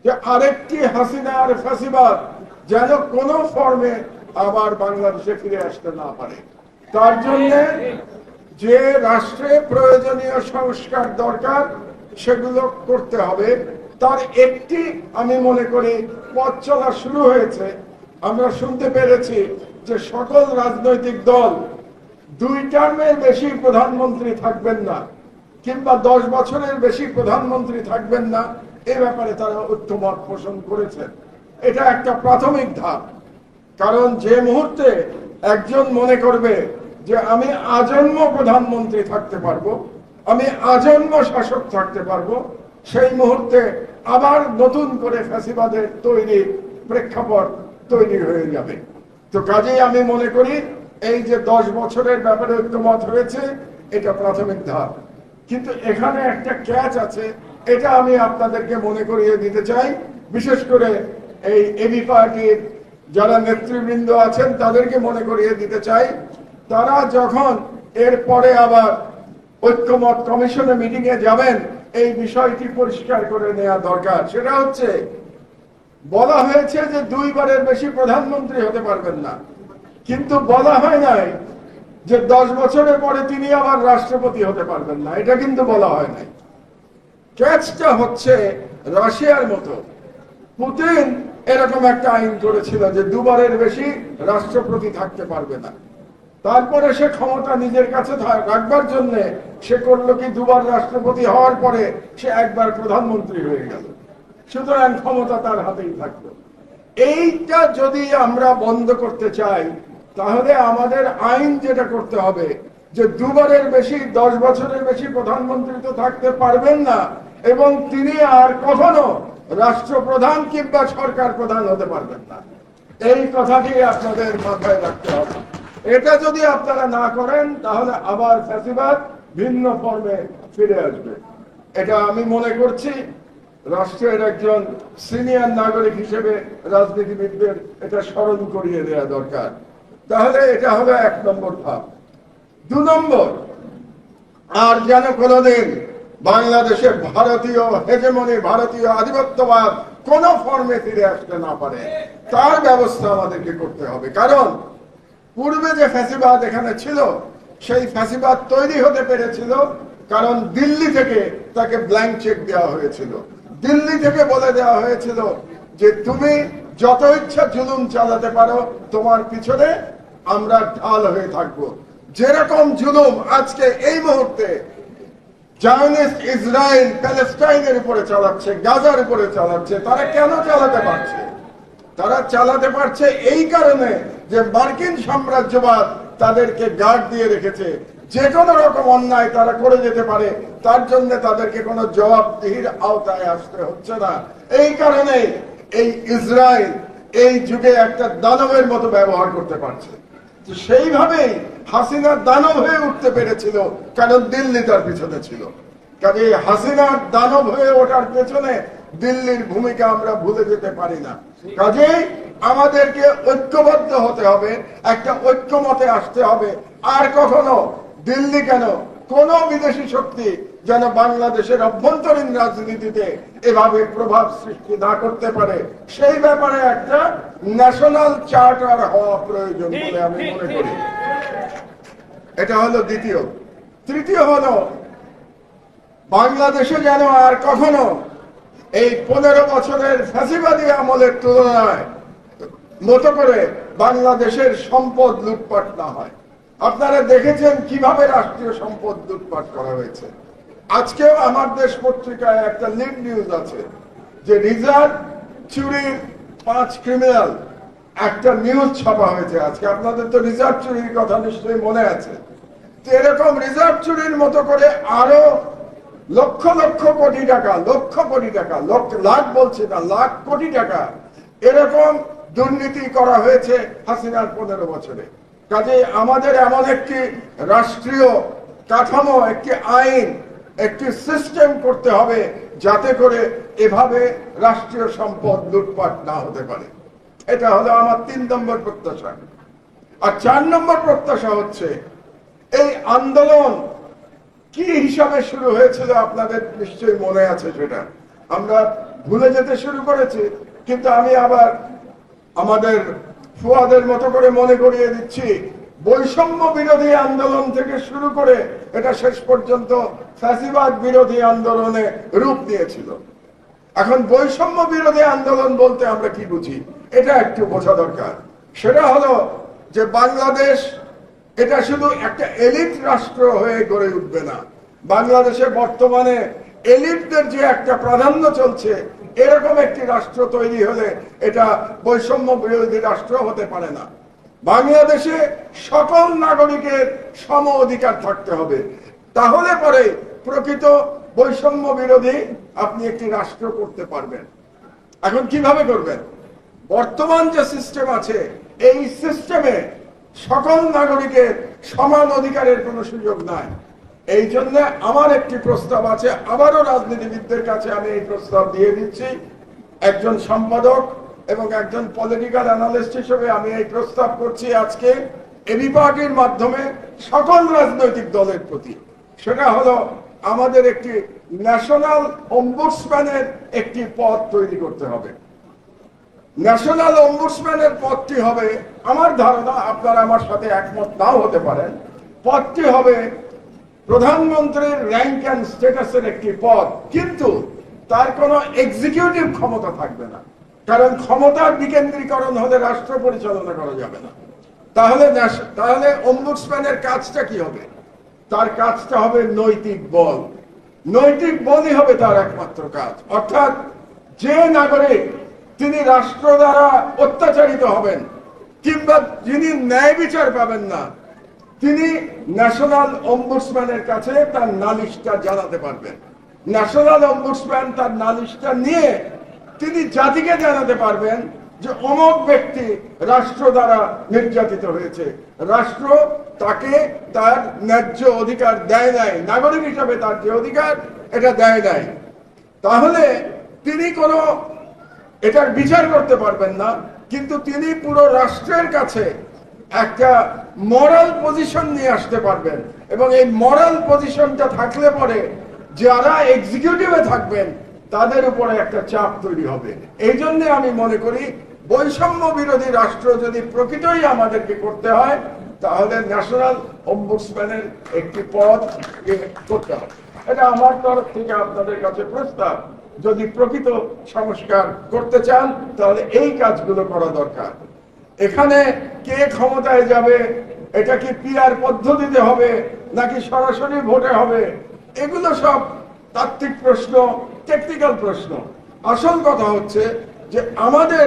যে আরেকটি হাসিনার ফ্যাসিবাদ যেন কোনো ফর্মে আবার বাংলাদেশে ফিরে আসতে না পারে। তার জন্য যে রাষ্ট্রে প্রয়োজনীয় সংস্কার দরকার সেগুলো করতে হবে। তার একটি আমি মনে করি পথ চলা শুরু হয়েছে। আমরা শুনতে পেরেছি যে সকল রাজনৈতিক দল 2 টার্মের বেশি প্রধানমন্ত্রী থাকবেন না, কিংবা 10 বছরের বেশি প্রধানমন্ত্রী থাকবেন না, এ ব্যাপারে তারা ঐক্যমত পোষণ করেছেন। এটা একটা প্রাথমিক ধাপ। কারণ যে মুহূর্তে একজন মনে করবে যে আমি আজন্ম প্রধানমন্ত্রী থাকতে পারবো, আমি আজন্ম শাসক থাকতে পারবো, সেই মুহূর্তে আবার নতুন করে ফ্যাসিবাদের তৈরি প্রেক্ষাপট তৈরি হয়ে যাবে। তো কাজেই আমি মনে করি এই যে 10 বছরের ব্যাপারে ঐক্যমত হয়েছে, এটা প্রাথমিক ধাপ। কিন্তু এখানে একটা ক্যাচ আছে, এটা আমি আপনাদেরকে মনে করিয়ে দিতে চাই। বিশেষ করে এই এবি পার্টির যারা নেতৃবৃন্দ আছেন তাদেরকে মনে করিয়ে দিতে চাই, তারা যখন এরপরে আবার ঐক্যমত কমিশনে মিটিং এ যাবেন, এই বিষয়টি পরিষ্কার করে নেওয়া দরকার। সেটা হচ্ছে, বলা হয়েছে যে 2 বারের বেশি প্রধানমন্ত্রী হতে পারবেন না, কিন্তু বলা হয় নাই যে 10 বছরের পরে তিনি আবার রাষ্ট্রপতি হতে পারবেন না। এটা কিন্তু বলা হয় নাই। ক্যাচটা হচ্ছে রাশিয়ার মতো পুতিন এরকম একটা আইন করেছিল যে 2 বারের বেশি রাষ্ট্রপতি থাকতে পারবে না। তারপরে সে ক্ষমতা নিজের কাছে রাখবার জন্য সে করলো কি, 2 বার রাষ্ট্রপতি হওয়ার পরে সে 1 বার প্রধানমন্ত্রী হয়ে গেল। সুতরাং ক্ষমতা তার হাতেই থাকলো। এইটা যদি আমরা বন্ধ করতে চাই, তাহলে আমাদের আইন যেটা করতে হবে যে 2 বারের বেশি, 10 বছরের বেশি প্রধানমন্ত্রী তো থাকতে পারবেন না, এবং তিনি আর কখনো রাষ্ট্রপ্রধান কিংবা সরকার প্রধান হতে পারবেন না। এই কথাটি আপনাদের মাথায় রাখতে হবে। এটা যদি আপনারা না করেন, তাহলে আবার ফ্যাসিবাদ ভিন্ন ফর্মে ফিরে আসবে। এটা আমি মনে করছি রাষ্ট্রের একজন সিনিয়র নাগরিক হিসেবে রাজনীতিবিদদের এটা স্মরণ করিয়ে দেওয়া দরকার। তাহলে এটা হবে 1 নম্বর ধাপ। 2 নম্বর, আর যেন কোনোদিন বাংলাদেশে ভারতীয় হেজেমনি, ভারতীয় আধিপত্যবাদ কোন ফর্মে ফিরে আসতে না পারে, তার ব্যবস্থা আমাদেরকে করতে হবে। কারণ পূর্বে যে ফ্যাসিবাদ এখানে ছিল, সেই ফ্যাসিবাদ তৈরি হতে পেরেছিল কারণ দিল্লি থেকে তাকে ব্ল্যাঙ্ক চেক দেওয়া হয়েছিল। দিল্লি থেকে বলে দেওয়া হয়েছিল যে তুমি যত ইচ্ছা জুলুম চালাতে পারো, তোমার পিছনে আমরা ঢাল হয়ে থাকবো। যেরকম জুলুম আজকে এই মুহূর্তে জায়নিস্ট ইসরায়েল প্যালেস্টাইনের উপরে চালাচ্ছে, গাজার উপরে চালাচ্ছে, তারা কেন চালাতে পারছে? তারা চালাতে পারছে এই কারণে যে মার্কিন সাম্রাজ্যবাদ তাদেরকে গার্ড দিয়ে রেখেছে। যে কোনো রকম অন্যায় তারা করে যেতে পারে, তার জন্য তাদেরকে কোনো জবাবদিহির আওতায় আসতে হচ্ছে না। এই কারণে এই ইসরায়েল এই যুগে একটা দানবের মতো ব্যবহার করতে পারছে। সেইভাবেই হাসিনা দানব হয়ে উঠতে পেরেছিল, কারণ দিল্লি তার পিছনে ছিল। কাজে হাসিনার দানব হয়ে ওঠার পেছনে দিল্লির ভূমিকা আমরা ভুলে যেতে পারি না। কাজেই আমাদেরকে ঐক্যবদ্ধ হতে হবে, একটা ঐক্যমতে আসতে হবে। আর কখনো দিল্লি কেন, কোন বিদেশি শক্তি যেন বাংলাদেশের অভ্যন্তরীণ রাজনীতিতে এভাবে প্রভাব সৃষ্টি না করতে পারে, সেই ব্যাপারে একটা ন্যাশনাল চার্টার হওয়া প্রয়োজন বলে আমি মনে করি। এটা হলো দ্বিতীয়। তৃতীয় হলো, বাংলাদেশে যেন আর কখনো এই 15 বছরের ফ্যাসিবাদী আমলের তুলনায় মতো করে বাংলাদেশের সম্পদ লুটপাট না হয়। আপনারা দেখেছেন কিভাবে রাষ্ট্রীয় সম্পদ লুটপাট করা হয়েছে। আজকেও আমার দেশ পত্রিকায় একটা লিড নিউজ আছে যে রিজার্ভ চুরির 5 ক্রিমিনাল, একটা নিউজ ছাপা হয়েছে আজকে। আপনাদের তো রিজার্ভ চুরির কথা নিশ্চয়ই মনে আছে। তো এরকম রিজার্ভ চুরির মতো করে আরো লক্ষ লক্ষ কোটি টাকা, লক্ষ কোটি টাকা, লাখ বলছে না, লাখ কোটি টাকা এরকম দুর্নীতি করা হয়েছে হাসিনার 15 বছরে। কাজে আমাদের এমন একটি রাষ্ট্রীয় কাঠামো, একটি আইন, একটি সিস্টেম করতে হবে যাতে করে এভাবে রাষ্ট্রীয় সম্পদ লুটপাট না হতে পারে। এটা হলো আমার 3 নম্বর প্রত্যাশা। আর 4 নম্বর প্রত্যাশা হচ্ছে, এই আন্দোলন কি হিসাবে শুরু হয়েছিল আপনাদের নিশ্চয়ই মনে আছে। সেটা আমরা ভুলে যেতে শুরু করেছে। কিন্তু আমি আবার আমাদের ফুয়াদের মতো করে মনে করিয়ে দিচ্ছি, বৈষম্য বিরোধী আন্দোলন থেকে শুরু করে এটা শেষ পর্যন্ত ফ্যাসিবাদ বিরোধী আন্দোলনে রূপ নিয়েছিল। এখন বৈষম্য বিরোধী আন্দোলন বলতে আমরা কি বুঝি, এটা একটু বোঝা দরকার। সেটা হলো যে বাংলাদেশ এটা শুধু একটা এলিট রাষ্ট্র হয়ে গড়ে উঠবে না। বাংলাদেশে বর্তমানে এলিটদের যে একটা প্রাধান্য চলছে, এরকম একটি রাষ্ট্র তৈরি হলে এটা বৈষম্য বিরোধী রাষ্ট্র হতে পারে না। বাংলাদেশে সকল নাগরিকের সম অধিকার থাকতে হবে, তাহলে পরে প্রকৃত বৈষম্য বিরোধী আপনি একটি রাষ্ট্র করতে পারবেন। এখন কিভাবে করবেন? বর্তমান যে সিস্টেম আছে, এই সিস্টেমে সকল নাগরিকের সমান অধিকারের কোনো সুযোগ নাই। এই জন্য আমার একটি প্রস্তাব আছে, আবারও রাজনীতিবিদদের কাছে আমি এই প্রস্তাব দিয়ে দিচ্ছি। একজন সম্পাদক এবং একজন পলিটিক্যাল অ্যানালিস্ট হিসেবে আমি এই প্রস্তাব করছি আজকে এবি পার্টির মাধ্যমে সকল রাজনৈতিক দলের প্রতি। সেটা হলো আমাদের একটি ন্যাশনাল অম্বুডসম্যানের একটি পদ তৈরি করতে হবে। ন্যাশনাল অম্বুডসম্যানের পদটি হবে, আমার ধারণা, আপনারা আমার সাথে একমত নাও হতে পারেন, পদটি হবে প্রধানমন্ত্রীর র্যাঙ্ক অ্যান্ড স্ট্যাটাসের একটি পদ, কিন্তু তার কোনো এক্সিকিউটিভ ক্ষমতা থাকবে না। কারণ ক্ষমতার বিকেন্দ্রীকরণ হলে রাষ্ট্র পরিচালনা করা যাবে না। তাহলে অম্বুডসম্যানের কাজটা কি হবে? তার কাজটা হবে নৈতিক বল। নৈতিক বলই হবে তার একমাত্র কাজ। অর্থাৎ যে নাগরিক তিনি রাষ্ট্র দ্বারা অত্যাচারিত হবেন কিংবা যিনি ন্যায় বিচার পাবেন না, তিনি ন্যাশনাল অম্বুডসম্যানের কাছে তার নালিশটা জানাতে পারবেন। ন্যাশনাল অম্বুডসম্যান তার নালিশটা নিয়ে তিনি জাতিকে জানাতে পারবেন যে অমুক ব্যক্তি রাষ্ট্র দ্বারা নির্যাতিত হয়েছে, রাষ্ট্র তাকে তার ন্যায্য অধিকার দেয় নাই, নাগরিক হিসাবে তার যে অধিকার এটা দেয় নাই। তাহলে তিনি কোনো এটার বিচার করতে পারবেন না, কিন্তু তিনি পুরো রাষ্ট্রের কাছে একটা মরাল পজিশন নিয়ে আসতে পারবেন। এবং এই মরাল পজিশনটা থাকলে পরে যারা এক্সিকিউটিভে থাকবেন তাদের উপরে একটা চাপ তৈরি হবে। এই জন্য আমি মনে করি বৈষম্য বিরোধী রাষ্ট্র যদি প্রকৃতই আমাদেরকে করতে হয়, তাহলে ন্যাশনাল অম্বুডসম্যানের একটি পদ করতে হবে। এটা আমার তরফ থেকে আপনাদের কাছে প্রস্তাব। যদি প্রকৃত সংস্কার করতে চান তাহলে এই কাজগুলো করা দরকার। এখানে কে ক্ষমতায় যাবে, এটা কি পিআর পদ্ধতিতে হবে নাকি সরাসরি ভোটে হবে, এগুলো সব তাত্ত্বিক প্রশ্ন, টেকনিক্যাল প্রশ্ন। আসল কথা হচ্ছে যে আমাদের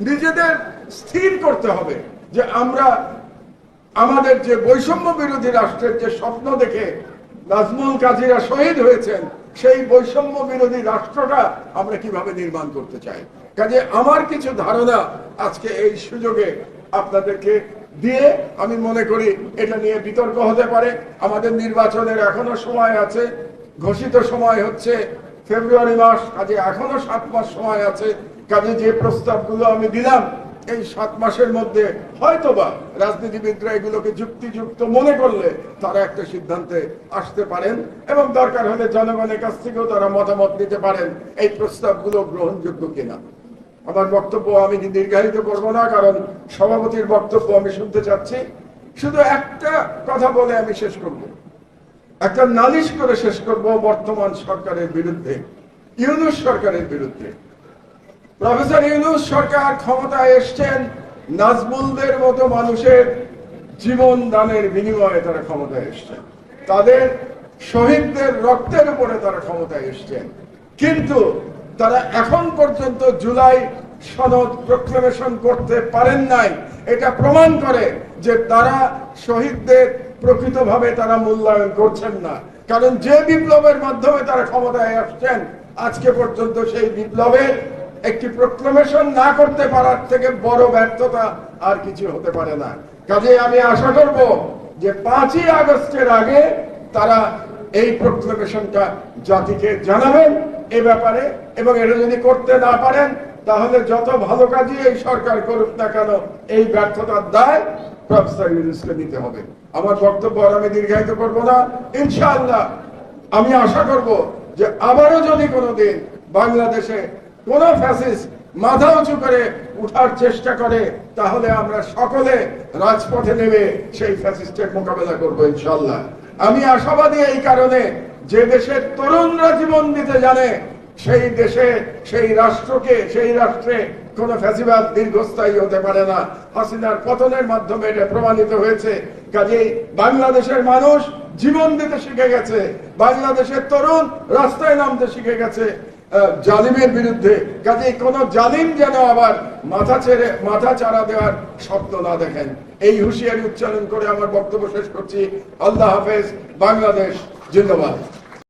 নিজেদের স্থির করতে হবে যে আমরা আমাদের যে বৈষম্য বিরোধী রাষ্ট্রের যে স্বপ্ন দেখে নাজমুল কাজীরা শহীদ হয়েছেন, সেই বৈষম্য বিরোধী রাষ্ট্রটা আমরা কিভাবে নির্মাণ করতে চাই। কাজে আমার কিছু ধারণা আজকে এই সুযোগে আপনাদেরকে দিয়ে আমি মনে করি এটা নিয়ে বিতর্ক হতে পারে। আমাদের নির্বাচনের এখনো সময় আছে, ঘোষিত সময় হচ্ছে ফেব্রুয়ারি মাস, কাজে এখনো 7 মাস সময় আছে। কাজে যে প্রস্তাবগুলো আমি দিলাম এই 7 মাসের মধ্যে হয়তোবা রাজনীতিবিদরা এগুলোকে যুক্তিযুক্ত মনে করলে তারা একটা সিদ্ধান্তে আসতে পারেন এবং দরকার হলে জনগণের কাছ থেকেও তারা মতামত নিতে পারেন এই প্রস্তাবগুলো গ্রহণযোগ্য কিনা। আমার বক্তব্য আমি দীর্ঘায়িত করব না, কারণ সভাপতির বক্তব্য আমি শুনতে চাচ্ছি। শুধু একটা কথা বলে আমি শেষ করব, একটা নালিশ করে শেষ করব বর্তমান সরকারের বিরুদ্ধে, ইউনূস সরকারের বিরুদ্ধে। প্রফেসর ইউনূস সরকার ক্ষমতায় এসছেন নাজমুলদের মতো মানুষের জীবন দানের বিনিময়ে তারা ক্ষমতায় এসছেন, তাদের শহীদদের রক্তের উপরে তারা ক্ষমতায় এসছেন। কিন্তু তারা এখন পর্যন্ত জুলাই সনদ প্রক্লেমেশন করতে পারেন নাই। এটা প্রমাণ করে যে তারা শহীদদের প্রকৃতভাবে তারা মূল্যায়ন করছেন না। কারণ যে বিপ্লবের মাধ্যমে তারা ক্ষমতায় আসছেন, আজকে পর্যন্ত সেই বিপ্লবের একটি প্রক্লেমেশন না করতে পারার থেকে বড় ব্যর্থতা আর কিছু হতে পারে না। কাজে আমি আশা করব যে 5ই আগস্টের আগে তারা এই প্রক্লেমেশনটা জাতিকে জানাবেন এ ব্যাপারে, এবং এটা যদি করতে না পারেন তাহলে যত ভালো কাজই এই সরকার করুক না কেন এই ব্যর্থতার দায় প্রফেসর ইউনূসকে নিতে হবে। আমার বক্তব্য আর আমি দীর্ঘায়িত করব না। ইনশাআল্লাহ আমি আশা করব যে আবারও যদি কোনোদিন বাংলাদেশে কোন ফ্যাসিস্ট মাথা উঁচু করে উঠার চেষ্টা করে, তাহলে আমরা সকলে রাজপথে নেমে সেই ফ্যাসিস্টের মোকাবেলা করব ইনশাআল্লাহ। আমি আশাবাদী এই কারণে, যে দেশের তরুণরা জীবন দিতে জানে, সেই দেশে, সেই রাষ্ট্রকে, সেই রাষ্ট্রে কোন ফ্যাসিবাদ দীর্ঘস্থায়ী হতে পারে না। হাসিনার পতনের মাধ্যমে এটা প্রমাণিত হয়েছে। কাজেই বাংলাদেশের মানুষ জীবন দিতে শিখে গেছে, বাংলাদেশের তরুণ রাস্তায় নামতে শিখে গেছে জালিমের বিরুদ্ধে। কাজেই কোন জালিম যেন আবার মাথা চাড়া দেওয়ার স্বপ্ন না দেখেন, এই হুঁশিয়ারি উচ্চারণ করে আমার বক্তব্য শেষ করছি। আল্লাহ হাফেজ। বাংলাদেশ জিন্দাবাদ।